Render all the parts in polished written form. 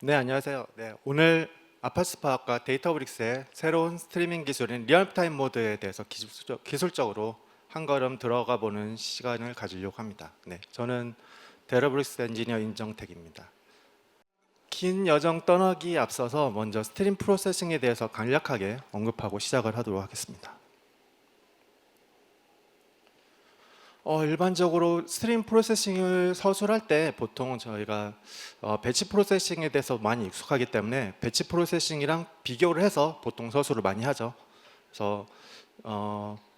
네, 안녕하세요. 네, 오늘 아파스파크와 데이터브릭스의 새로운 스트리밍 기술인 리얼타임 모드에 대해서 기술적으로 한 걸음 들어가 보는 시간을 가지려고 합니다. 네, 저는 데이터브릭스 엔지니어 임정택입니다. 긴 여정 떠나기에 앞서서 먼저 스트림 프로세싱에 대해서 간략하게 언급하고 시작을 하도록 하겠습니다. 일반적으로 스트림 프로세싱을 서술할 때 보통 저희가 배치 프로세싱에 대해서 많이 익숙하기 때문에 배치 프로세싱이랑 비교를 해서 보통 서술을 많이 하죠. 그래서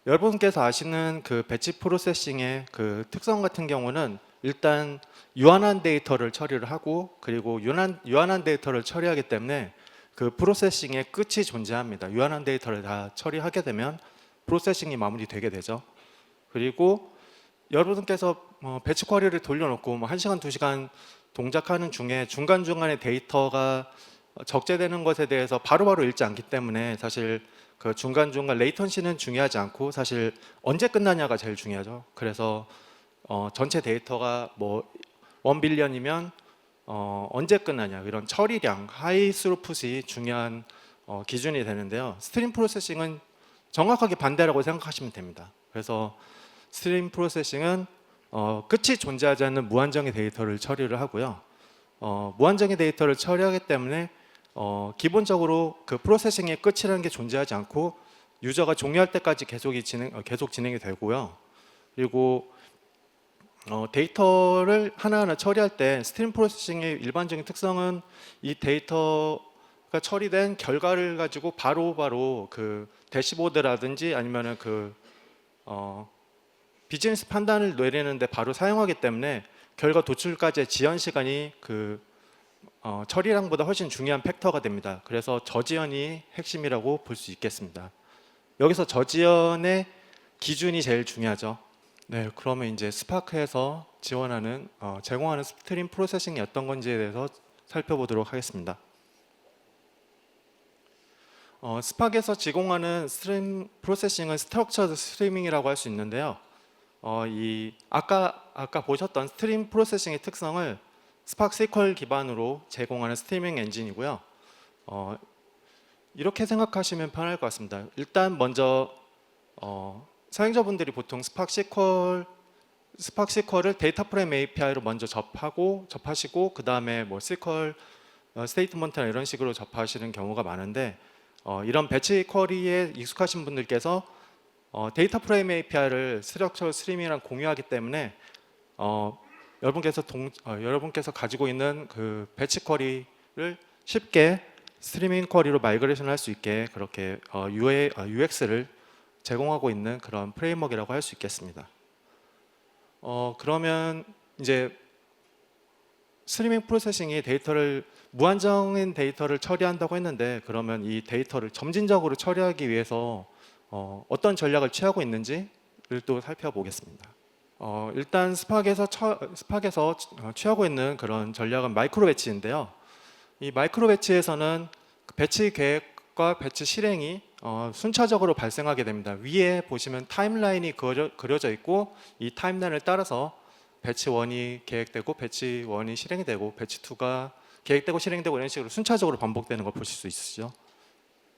여러분께서 아시는 그 배치 프로세싱의 그 특성 같은 경우는 일단 유한한 데이터를 처리를 하고, 그리고 유한한 데이터를 처리하기 때문에 그 프로세싱의 끝이 존재합니다. 유한한 데이터를 다 처리하게 되면 프로세싱이 마무리되게 되죠. 그리고 여러분께서 배치 쿼리를 돌려놓고 1시간, 2시간 동작하는 중에 중간중간에 데이터가 적재되는 것에 대해서 바로바로 읽지 않기 때문에 사실 그 중간중간 레이턴시는 중요하지 않고 사실 언제 끝나냐가 제일 중요하죠. 그래서 전체 데이터가 1빌리언이면 언제 끝나냐, 이런 처리량, 하이 스루풋이 중요한 기준이 되는데요. 스트림 프로세싱은 정확하게 반대라고 생각하시면 됩니다. 그래서 스트림 프로세싱은 끝이 존재하지 않는 무한정의 데이터를 처리를 하고요. 무한정의 데이터를 처리하기 때문에 기본적으로 그 프로세싱의 끝이라는 게 존재하지 않고 유저가 종료할 때까지 계속 진행이 되고요. 그리고 데이터를 하나하나 처리할 때 스트림 프로세싱의 일반적인 특성은 이 데이터가 처리된 결과를 가지고 바로바로 그 대시보드라든지 아니면은 비즈니스 판단을 내리는데 바로 사용하기 때문에 결과 도출까지의 지연 시간이 처리량보다 훨씬 중요한 팩터가 됩니다. 그래서 저지연이 핵심이라고 볼 수 있겠습니다. 여기서 저지연의 기준이 제일 중요하죠. 네, 그러면 이제 스파크에서 제공하는 스트림 프로세싱이 어떤 건지에 대해서 살펴보도록 하겠습니다. 스파크에서 제공하는 스트림 프로세싱은 스트럭처드 스트리밍이라고 할 수 있는데요. 아까 보셨던 스트림 프로세싱의 특성을 스파크 SQL 기반으로 제공하는 스트리밍 엔진이고요. 이렇게 생각하시면 편할 것 같습니다. 일단 먼저 사용자분들이 보통 스파크 SQL을 데이터 프레임 API로 먼저 접하시고 그 다음에 SQL 스테이트먼트나 이런 식으로 접하시는 경우가 많은데, 이런 배치 쿼리에 익숙하신 분들께서 데이터 프레임 API를 스트럭처 스트리밍이랑 공유하기 때문에 여러분께서 가지고 있는 그 배치 쿼리를 쉽게 스트리밍 쿼리로 마이그레이션 할 수 있게 그렇게 UX를 제공하고 있는 그런 프레임워크라고 할 수 있겠습니다. 그러면 이제 스트리밍 프로세싱이 무한정인 데이터를 처리한다고 했는데, 그러면 이 데이터를 점진적으로 처리하기 위해서 어떤 전략을 취하고 있는지를 또 살펴보겠습니다. 일단 스파크에서 취하고 있는 그런 전략은 마이크로 배치인데요. 이 마이크로 배치에서는 배치 계획과 배치 실행이 순차적으로 발생하게 됩니다. 위에 보시면 타임라인이 그려져 있고, 이 타임라인을 따라서 배치 1이 계획되고 배치 1이 실행이 되고 배치 2가 계획되고 실행되고 이런 식으로 순차적으로 반복되는 걸 보실 수 있으시죠.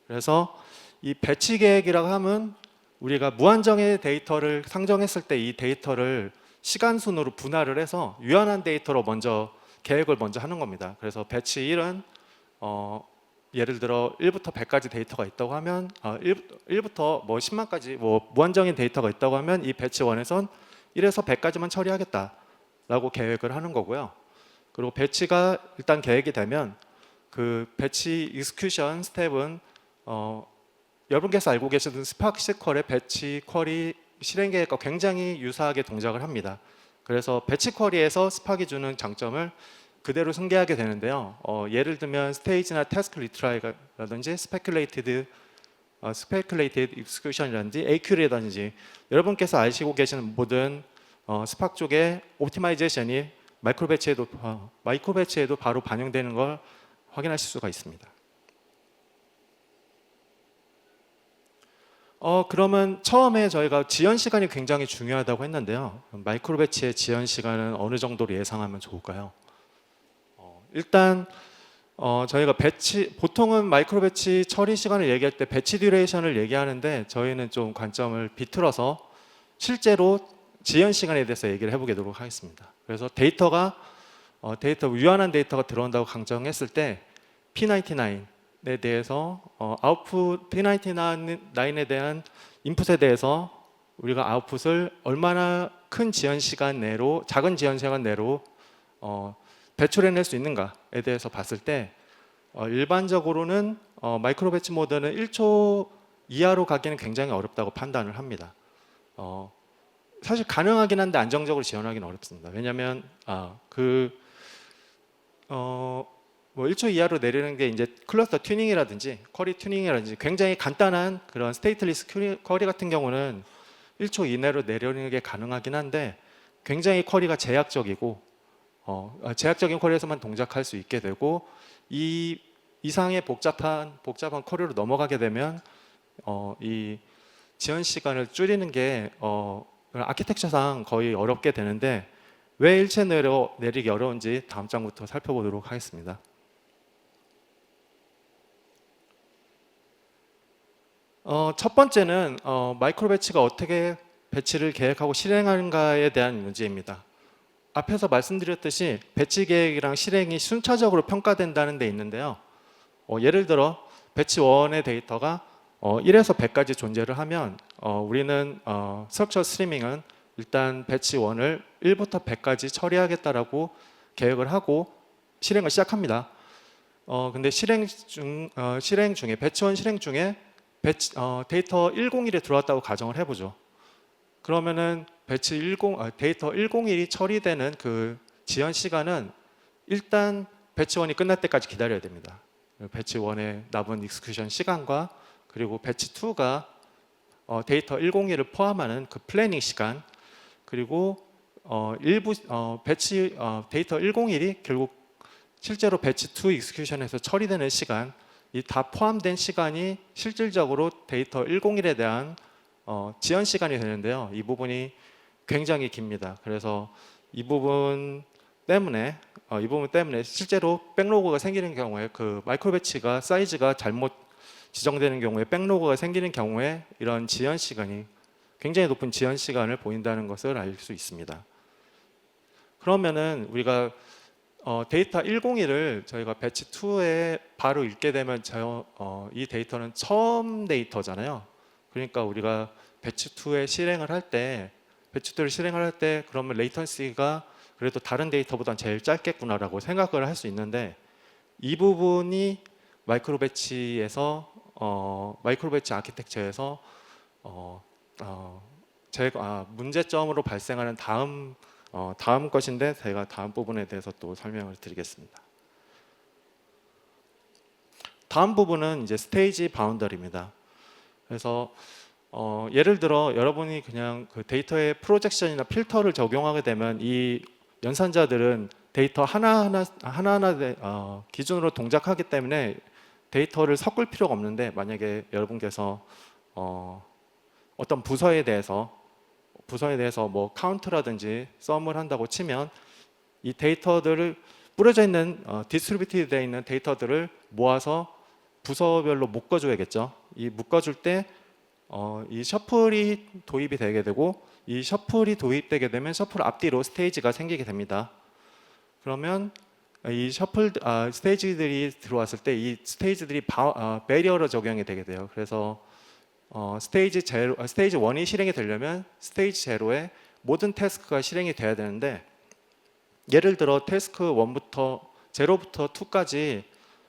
그래서 이 배치 계획이라고 하면 우리가 무한정의 데이터를 상정했을 때 이 데이터를 시간 순으로 분할을 해서 유한한 데이터로 계획을 먼저 하는 겁니다. 그래서 배치 1은 예를 들어 1부터 100까지 데이터가 있다고 하면 1부터 10만까지 무한정인 데이터가 있다고 하면 이 배치 1에선 1에서 100까지만 처리하겠다라고 계획을 하는 거고요. 그리고 배치가 일단 계획이 되면 그 배치 익스큐션 스텝은 여러분께서 알고 계시는 스파크 SQL의 배치 쿼리 실행 계획과 굉장히 유사하게 동작을 합니다. 그래서 배치 쿼리에서 스파크이 주는 장점을 그대로 승계하게 되는데요. 예를 들면 스테이지나 태스크 리트라이라든지 스페큘레이티드 익스큐션이라든지 AQ라든지 여러분께서 아시고 계시는 모든 스파크 쪽의 옵티마이제이션이 마이크로 배치에도 바로 반영되는 걸 확인하실 수가 있습니다. 그러면 처음에 저희가 지연 시간이 굉장히 중요하다고 했는데요. 마이크로 배치의 지연 시간은 어느 정도로 예상하면 좋을까요? 일단 저희가 보통은 마이크로 배치 처리 시간을 얘기할 때 배치 듀레이션을 얘기하는데 저희는 좀 관점을 비틀어서 실제로 지연 시간에 대해서 얘기를 해보도록 하겠습니다. 그래서 유한한 데이터가 들어온다고 강정했을 때 P99에 대해서 아웃풋 P99에 대한 인풋에 대해서 우리가 아웃풋을 얼마나 큰 지연 시간 내로, 작은 지연 시간 내로 배출해낼 수 있는가에 대해서 봤을 때 일반적으로는 마이크로 배치 모드는 1초 이하로 가기는 굉장히 어렵다고 판단을 합니다. 사실 가능하긴 한데 안정적으로 지원하기는 어렵습니다. 왜냐하면 뭐 1초 이하로 내리는 게 이제 클러스터 튜닝이라든지 쿼리 튜닝이라든지 굉장히 간단한 그런 스테이트리스 쿼리 같은 경우는 1초 이내로 내려오는 게 가능하긴 한데 굉장히 쿼리가 제약적이고 제약적인 쿼리에서만 동작할 수 있게 되고 이 이상의 복잡한 쿼리로 넘어가게 되면 이 지연 시간을 줄이는 게 아키텍처상 거의 어렵게 되는데 왜 일체 내리기 어려운지 다음 장부터 살펴보도록 하겠습니다. 첫 번째는 마이크로 배치가 어떻게 배치를 계획하고 실행하는가에 대한 문제입니다. 앞에서 말씀드렸듯이 배치 계획이랑 실행이 순차적으로 평가된다는 데 있는데요. 예를 들어 배치 1의 데이터가 1에서 100까지 존재를 하면 우리는 스트럭처 스트리밍은 일단 배치 1을 1부터 100까지 처리하겠다라고 계획을 하고 실행을 시작합니다. 근데 실행 중에 배치 1 실행 중에 데이터 101이 들어왔다고 가정을 해보죠. 그러면은 데이터 101이 처리되는 그 지연 시간은 일단 배치 1이 끝날 때까지 기다려야 됩니다. 배치 1의 남은 익스큐션 시간과 그리고 배치 2가 데이터 101을 포함하는 그 플래닝 시간 그리고 데이터 101이 결국 실제로 배치 2 익스큐션에서 처리되는 시간 이 다 포함된 시간이 실질적으로 데이터 101에 대한 지연 시간이 되는데요. 이 부분이 굉장히 깁니다. 그래서 이 부분 때문에 실제로 백로그가 생기는 경우에 그 마이크로 배치가 사이즈가 잘못 지정되는 경우에 백로그가 생기는 경우에 이런 지연 시간이 굉장히 높은 지연 시간을 보인다는 것을 알 수 있습니다. 그러면은 우리가 데이터 101을 저희가 배치 2에 바로 읽게 되면 이 데이터는 처음 데이터잖아요. 그러니까 우리가 배치 2에 실행을 할 때 그러면 레이턴시가 그래도 다른 데이터보다 제일 짧겠구나라고 생각을 할 수 있는데 이 부분이 마이크로 배치 아키텍처에서 문제점으로 발생하는 다음 것인데 제가 다음 부분에 대해서 또 설명을 드리겠습니다. 다음 부분은 이제 스테이지 바운더리입니다. 그래서 예를 들어 여러분이 그냥 그 데이터의 프로젝션이나 필터를 적용하게 되면 이 연산자들은 데이터 하나하나 기준으로 동작하기 때문에 데이터를 섞을 필요가 없는데 만약에 여러분께서 어떤 부서에 대해서 뭐 카운트라든지 썸을 한다고 치면 이 데이터들을 뿌려져 있는 디스트리뷰티드 되어 있는 데이터들을 모아서 부서별로 묶어줘야겠죠. 이 묶어줄 때 이 셔플이 도입이 되게 되고 이 셔플이 도입되게 되면 셔플 앞뒤로 스테이지가 생기게 됩니다. 그러면 이 스테이지들이 들어왔을 때 이 스테이지들이 배리어로 적용이 되게 돼요. 그래서 스테이지 1이 실행이 되려면 스테이지 0에 모든 태스크가 실행이 돼야 되는데 예를 들어 태스크 1부터 0부터 2까지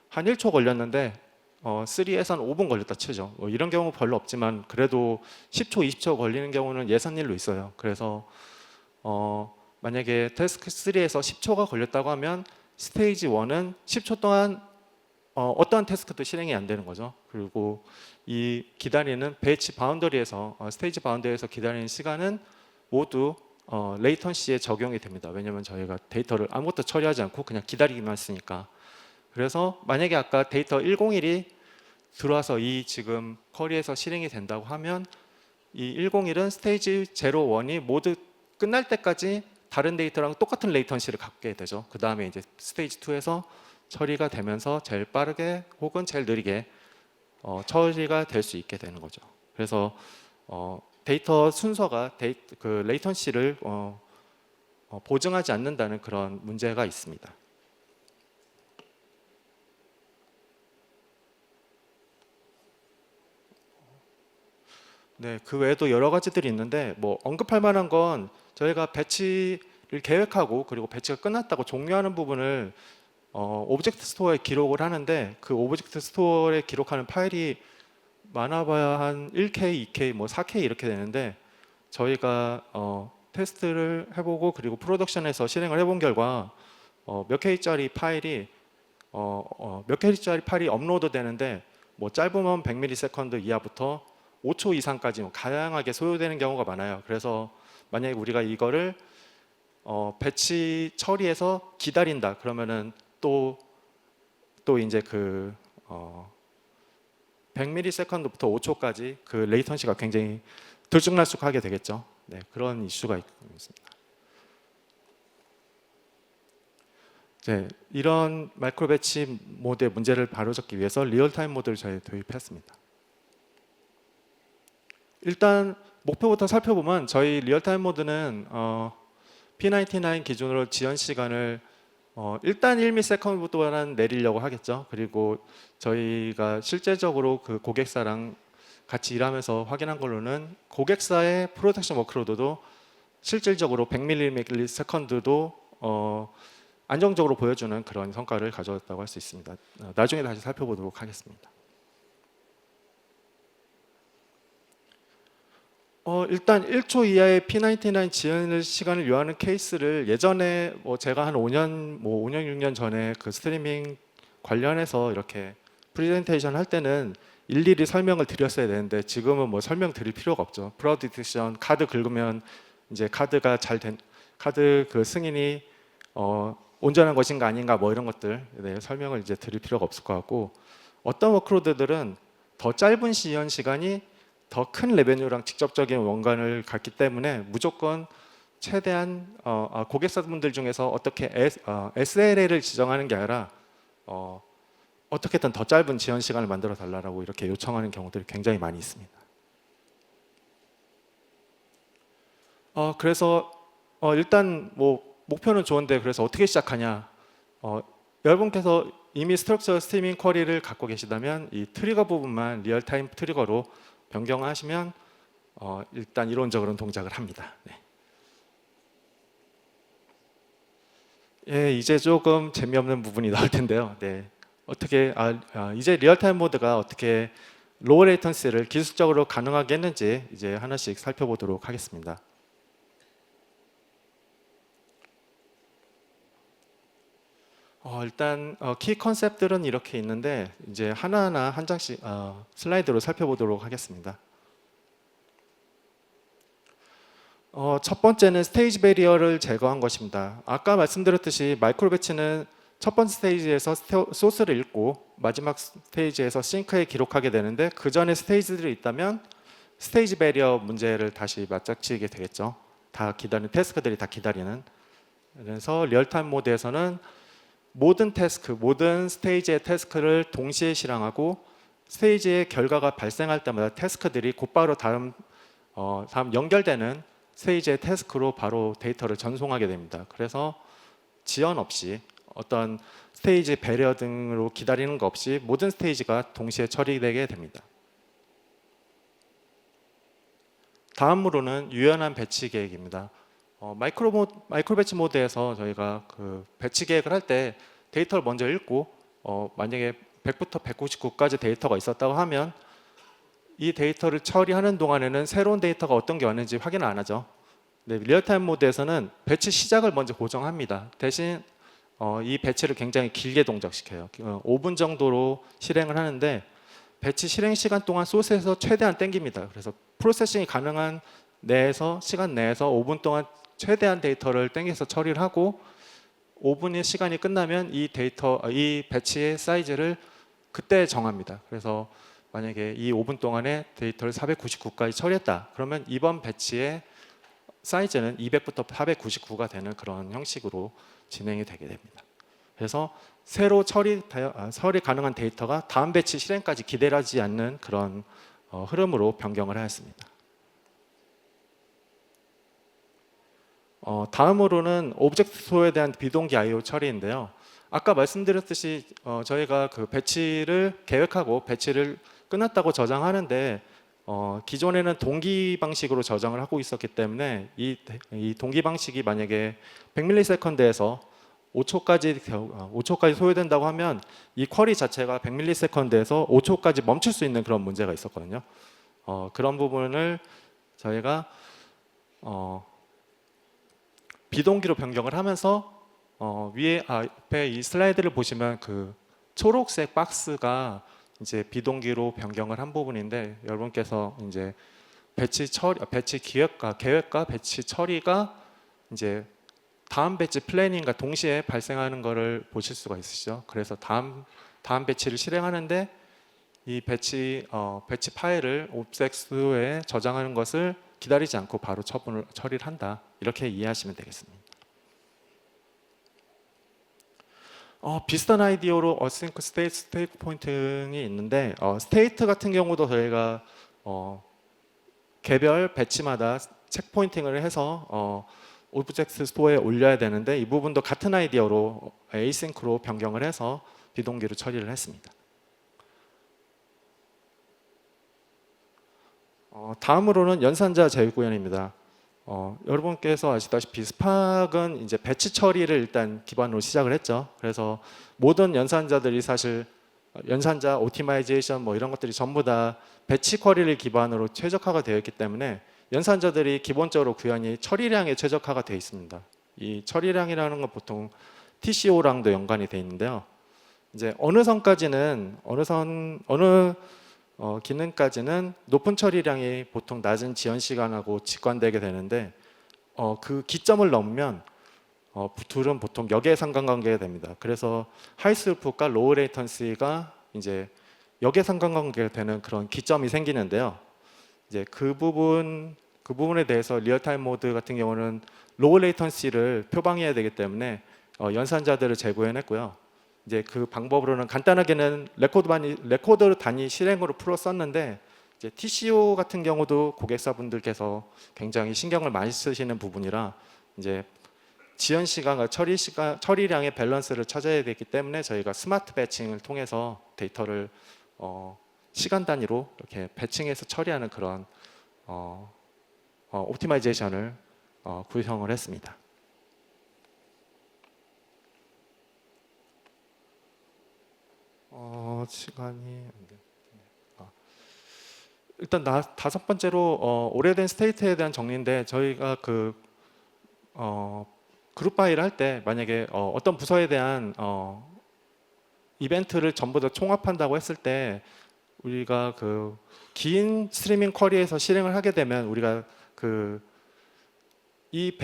한 1초 걸렸는데 3에서는 5분 걸렸다 치죠. 이런 경우 별로 없지만 그래도 10초, 20초 걸리는 경우는 예산일로 있어요. 그래서 만약에 태스크 3에서 10초가 걸렸다고 하면 스테이지 1은 10초 동안 어떠한 태스크도 실행이 안 되는 거죠. 그리고 이 기다리는 스테이지 바운더리에서 기다리는 시간은 모두 레이턴시에 적용이 됩니다. 왜냐하면 저희가 데이터를 아무것도 처리하지 않고 그냥 기다리기만 했으니까. 그래서 만약에 아까 데이터 101이 들어와서 이 지금 쿼리에서 실행이 된다고 하면 이 101은 스테이지 0, 1이 모두 끝날 때까지 다른 데이터랑 똑같은 레이턴시를 갖게 되죠. 그 다음에 이제 스테이지 2에서 처리가 되면서 제일 빠르게 혹은 제일 느리게 처리가 될 수 있게 되는 거죠. 그래서 데이터 순서가 그 레이턴시를 보증하지 않는다는 그런 문제가 있습니다. 네, 그 외에도 여러 가지들이 있는데 뭐 언급할 만한 건 저희가 배치를 계획하고 그리고 배치가 끝났다고 종료하는 부분을 오브젝트 스토어에 기록을 하는데 그 오브젝트 스토어에 기록하는 파일이 많아봐야 한 1K, 2K, 뭐 4K 이렇게 되는데 저희가 테스트를 해보고 그리고 프로덕션에서 실행을 해본 결과 몇 K짜리 파일이 몇 K짜리 파일이 업로드 되는데 뭐 짧으면 100ms 이하부터 5초 이상까지 다양하게 소요되는 경우가 많아요. 그래서 만약에 우리가 이거를 배치 처리해서 기다린다 그러면은 또 이제 그 100ms부터 5초까지 그 레이턴시가 굉장히 들쑥날쑥하게 되겠죠. 네, 그런 이슈가 있습니다. 네, 이런 마이크로 배치 모드의 문제를 바로잡기 위해서 리얼타임 모드를 저희 도입했습니다. 일단 목표부터 살펴보면 저희 리얼타임 모드는 P99 기준으로 지연 시간을 일단 1ms보다는 내리려고 하겠죠. 그리고 저희가 실제적으로 그 고객사랑 같이 일하면서 확인한 걸로는 고객사의 프로덕션 워크로드도 실질적으로 100ms도 안정적으로 보여주는 그런 성과를 가져왔다고 할 수 있습니다. 나중에 다시 살펴보도록 하겠습니다. 일단 1초 이하의 P99 지연 시간을 요하는 케이스를 예전에 제가 한 5년, 6년 전에 그 스트리밍 관련해서 이렇게 프레젠테이션 할 때는 일일이 설명을 드렸어야 되는데 지금은 뭐 설명 드릴 필요가 없죠. 프라우드 디텍션 카드 긁으면 이제 카드가 카드 그 승인이 온전한 것인가 아닌가 뭐 이런 것들 설명을 이제 드릴 필요가 없을 것 같고 어떤 워크로드들은 더 짧은 지연 시간이 더 큰 레베뉴랑 직접적인 원관을 갖기 때문에 무조건 최대한 고객사분들 중에서 어떻게 SLA를 지정하는 게 아니라 어떻게든 더 짧은 지연 시간을 만들어 달라고 이렇게 요청하는 경우들이 굉장히 많이 있습니다. 그래서 일단 뭐 목표는 좋은데 그래서 어떻게 시작하냐? 여러분께서 이미 스트럭처 스트리밍 쿼리를 갖고 계시다면 이 트리거 부분만 리얼타임 트리거로 변경하시면 일단 이론적으로는 동작을 합니다. 네. 예, 이제 조금 재미없는 부분이 나올 텐데요. 네. 어떻게 이제 리얼타임 모드가 어떻게 로우 레이턴시를 기술적으로 가능하게 했는지 이제 하나씩 살펴보도록 하겠습니다. 일단 키 컨셉들은 이렇게 있는데 이제 하나하나 한 장씩 슬라이드로 살펴보도록 하겠습니다. 첫 번째는 스테이지 베리어를 제거한 것입니다. 아까 말씀드렸듯이 마이크로 배치는 첫 번째 스테이지에서 소스를 읽고 마지막 스테이지에서 싱크에 기록하게 되는데 그 전에 스테이지들이 있다면 스테이지 베리어 문제를 다시 맞닥뜨리게 되겠죠. 다 기다리는 태스크들이 다 기다리는. 그래서 리얼타임 모드에서는 모든 스테이지의 태스크를 동시에 실행하고 스테이지의 결과가 발생할 때마다 태스크들이 곧바로 다음 연결되는 스테이지의 태스크로 바로 데이터를 전송하게 됩니다. 그래서 지연 없이 어떤 스테이지 배려 등으로 기다리는 것 없이 모든 스테이지가 동시에 처리되게 됩니다. 다음으로는 유연한 배치 계획입니다. 마이크로 배치 모드에서 저희가 그 배치 계획을 할 때 데이터를 먼저 읽고 만약에 100부터 199까지 데이터가 있었다고 하면 이 데이터를 처리하는 동안에는 새로운 데이터가 어떤 게 왔는지 확인을 안 하죠. 네, 리얼타임 모드에서는 배치 시작을 먼저 고정합니다. 대신 이 배치를 굉장히 길게 동작시켜요. 5분 정도로 실행을 하는데 배치 실행 시간 동안 소스에서 최대한 땡깁니다. 그래서 프로세싱이 가능한 시간 내에서 5분 동안 최대한 데이터를 땡겨서 처리를 하고 5분의 시간이 끝나면 이 배치의 사이즈를 그때 정합니다. 그래서 만약에 이 5분 동안에 데이터를 499까지 처리했다. 그러면 이번 배치의 사이즈는 200부터 499가 되는 그런 형식으로 진행이 되게 됩니다. 그래서 처리 가능한 데이터가 다음 배치 실행까지 기다리지 않는 그런 흐름으로 변경을 하였습니다. 다음으로는 오브젝트 스토어에 대한 비동기 I/O 처리인데요. 아까 말씀드렸듯이 저희가 그 배치를 계획하고 배치를 끝났다고 저장하는데 기존에는 동기 방식으로 저장을 하고 있었기 때문에 이 동기 방식이 만약에 100ms에서 5초까지 소요된다고 하면 이 쿼리 자체가 100ms에서 5초까지 멈출 수 있는 그런 문제가 있었거든요. 그런 부분을 저희가 비동기로 변경을 하면서 위에 앞에 이 슬라이드를 보시면 그 초록색 박스가 이제 비동기로 변경을 한 부분인데 여러분께서 이제 배치 계획과 배치 처리가 이제 다음 배치 플래닝과 동시에 발생하는 것을 보실 수가 있으시죠. 그래서 다음 배치를 실행하는데 이 배치 파일을 옵젝트에 저장하는 것을 기다리지 않고 바로 처리를 한다. 이렇게 이해하시면 되겠습니다. 비슷한 아이디어로 어싱크 스테이트 포인팅이 있는데 스테이트 같은 경우도 저희가 개별 배치마다 책 포인팅을 해서 오브젝트 스토어에 올려야 되는데 이 부분도 같은 아이디어로 에이싱크로 변경을 해서 비동기로 처리를 했습니다. 다음으로는 연산자 제휴 구현입니다. 여러분께서 아시다시피 스팍은 이제 배치 처리를 일단 기반으로 시작을 했죠. 그래서 모든 연산자들이 사실 연산자 오티마이제이션 뭐 이런 것들이 전부 다 배치 쿼리를 기반으로 최적화가 되어 있기 때문에 연산자들이 기본적으로 구현이 처리량에 최적화가 되어 있습니다. 이 처리량이라는 건 보통 TCO랑도 연관이 되어 있는데요. 이제 어느 기능까지는 높은 처리량이 보통 낮은 지연 시간하고 직관되게 되는데 그 기점을 넘으면 둘은 보통 역의 상관관계가 됩니다. 그래서 하이 스루풋과 로우 레이턴시가 이제 역의 상관관계가 되는 그런 기점이 생기는데요. 이제 그 부분에 대해서 리얼타임 모드 같은 경우는 로우 레이턴시를 표방해야 되기 때문에 연산자들을 재구현했고요. 이제 그 방법으로는 간단하게는 레코더 단위 실행으로 풀었었는데 이제 TCO 같은 경우도 고객사분들께서 굉장히 신경을 많이 쓰시는 부분이라 이제 지연 시간과 처리량의 밸런스를 찾아야 되기 때문에 저희가 스마트 배칭을 통해서 데이터를 시간 단위로 이렇게 배칭해서 처리하는 그런 옵티마이제이션을 구성을 했습니다. 시간이 일단 다섯 번째로 오래된 스테이트에 대한 정리인데 저희가 그룹 바이를 할 때 만약에 어떤 부서에 대한 이벤트를 전부 다 총합한다고 했을 때 우리가 그 긴 스트리밍 쿼리에서 실행을 하게 되면 우리가 이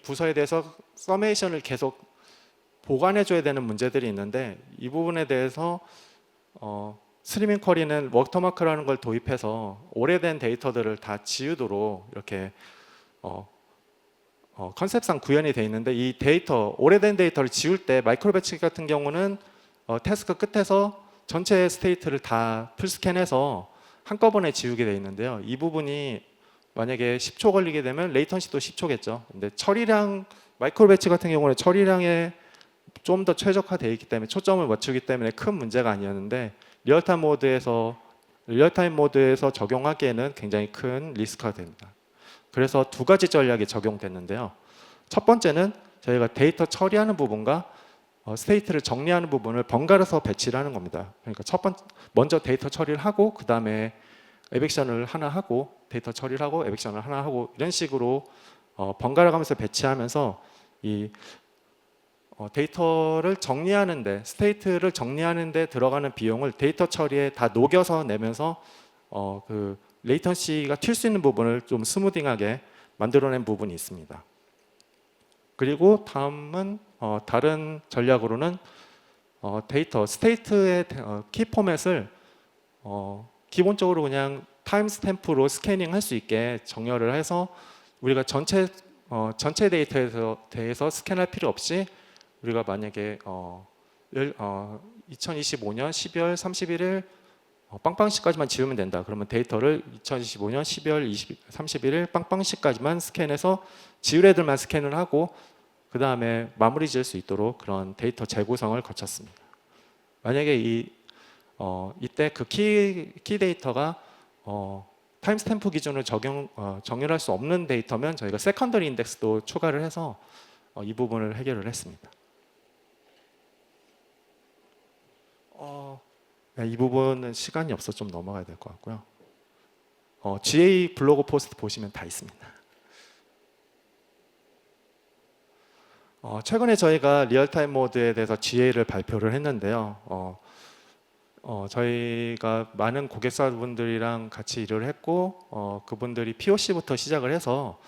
부서에 대해서 서메이션을 계속 보관해 줘야 되는 문제들이 있는데 이 부분에 대해서 스트리밍 쿼리는 워터마크라는 걸 도입해서 오래된 데이터들을 다 지우도록 이렇게 컨셉상 구현이 되어 있는데 이 오래된 데이터를 지울 때 마이크로 배치 같은 경우는 태스크 끝에서 전체 스테이트를 다 풀스캔해서 한꺼번에 지우게 되어 있는데요. 이 부분이 만약에 10초 걸리게 되면 레이턴시도 10초겠죠. 근데 마이크로 배치 같은 경우는 처리량에 좀 더 최적화되어 있기 때문에 초점을 맞추기 때문에 큰 문제가 아니었는데 리얼타임 모드에서 적용하기에는 굉장히 큰 리스크가 됩니다. 그래서 두 가지 전략이 적용됐는데요. 첫 번째는 저희가 데이터 처리하는 부분과 스테이트를 정리하는 부분을 번갈아서 배치를 하는 겁니다. 그러니까 먼저 데이터 처리를 하고 그 다음에 에벡션을 하나 하고 데이터 처리를 하고 에벡션을 하나 하고 이런 식으로 번갈아 가면서 배치하면서 이 데이터를 정리하는데 스테이트를 정리하는데 들어가는 비용을 데이터 처리에 다 녹여서 내면서 그 레이턴시가 튈 수 있는 부분을 좀 스무딩하게 만들어낸 부분이 있습니다. 그리고 다음은 다른 전략으로는 스테이트의 키 포맷을 기본적으로 그냥 타임 스탬프로 스캐닝 할 수 있게 정렬을 해서 우리가 전체 데이터에 대해서 스캔할 필요 없이 우리가 만약에 2025년 12월 31일 빵빵시까지만 지우면 된다. 그러면 데이터를 2025년 12월 31일 빵빵시까지만 스캔해서 지울 애들만 스캔을 하고 그 다음에 마무리 지을 수 있도록 그런 데이터 재구성을 거쳤습니다. 만약에 이때 그 키 데이터가 타임스탬프 기준을 정렬할 수 없는 데이터면 저희가 세컨더리 인덱스도 추가를 해서 이 부분을 해결을 했습니다. 이 부분은 시간이 없어 좀 넘어가야 될 것 같고요. GA 블로그 포스트 보시면 다 있습니다. 최근에 저희가 리얼타임 모드에 대해서 GA를 발표를 했는데요. 저희가 많은 고객사분들이랑 같이 일을 했고 그분들이 POC부터 시작을 해서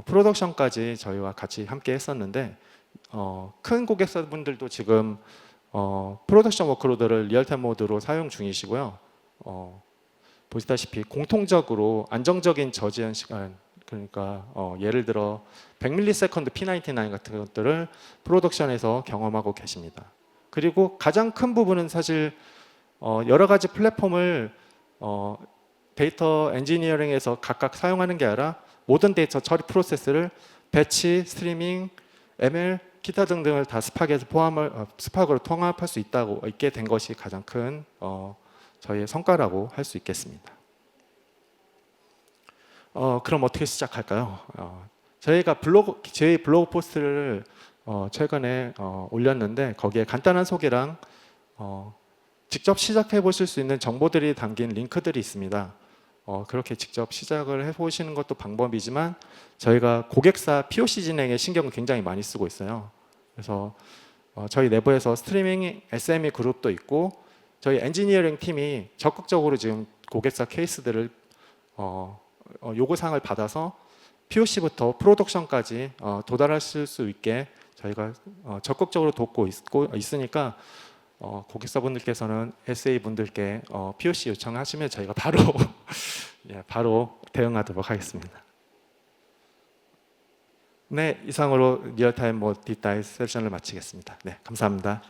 프로덕션까지 저희와 같이 함께 했었는데 큰 고객사분들도 지금 프로덕션 워크로드를 리얼타임 모드로 사용 중이시고요. 보시다시피 공통적으로 안정적인 저지연 시간, 그러니까 예를 들어 100ms P99 같은 것들을 프로덕션에서 경험하고 계십니다. 그리고 가장 큰 부분은 사실 여러 가지 플랫폼을 데이터 엔지니어링에서 각각 사용하는 게 아니라 모든 데이터 처리 프로세스를 배치, 스트리밍, ML, 기타 등등을 다 스팍으로 통합할 수 있게 된 것이 가장 큰 저희의 성과라고 할 수 있겠습니다. 그럼 어떻게 시작할까요? 저희가 저희 블로그 포스트를 최근에 올렸는데 거기에 간단한 소개랑 직접 시작해 보실 수 있는 정보들이 담긴 링크들이 있습니다. 그렇게 직접 시작을 해보시는 것도 방법이지만 저희가 고객사 POC 진행에 신경을 굉장히 많이 쓰고 있어요. 그래서 저희 내부에서 스트리밍 SME 그룹도 있고 저희 엔지니어링 팀이 적극적으로 지금 고객사 케이스들을 요구사항을 받아서 POC부터 프로덕션까지 도달하실 수 있게 저희가 적극적으로 돕고 있으니까 고객사분들께서는 SA분들께 POC 요청하시면 저희가 바로 바로 대응하도록 하겠습니다. 네, 이상으로 리얼타임 딥다이브 세션을 마치겠습니다. 네, 감사합니다.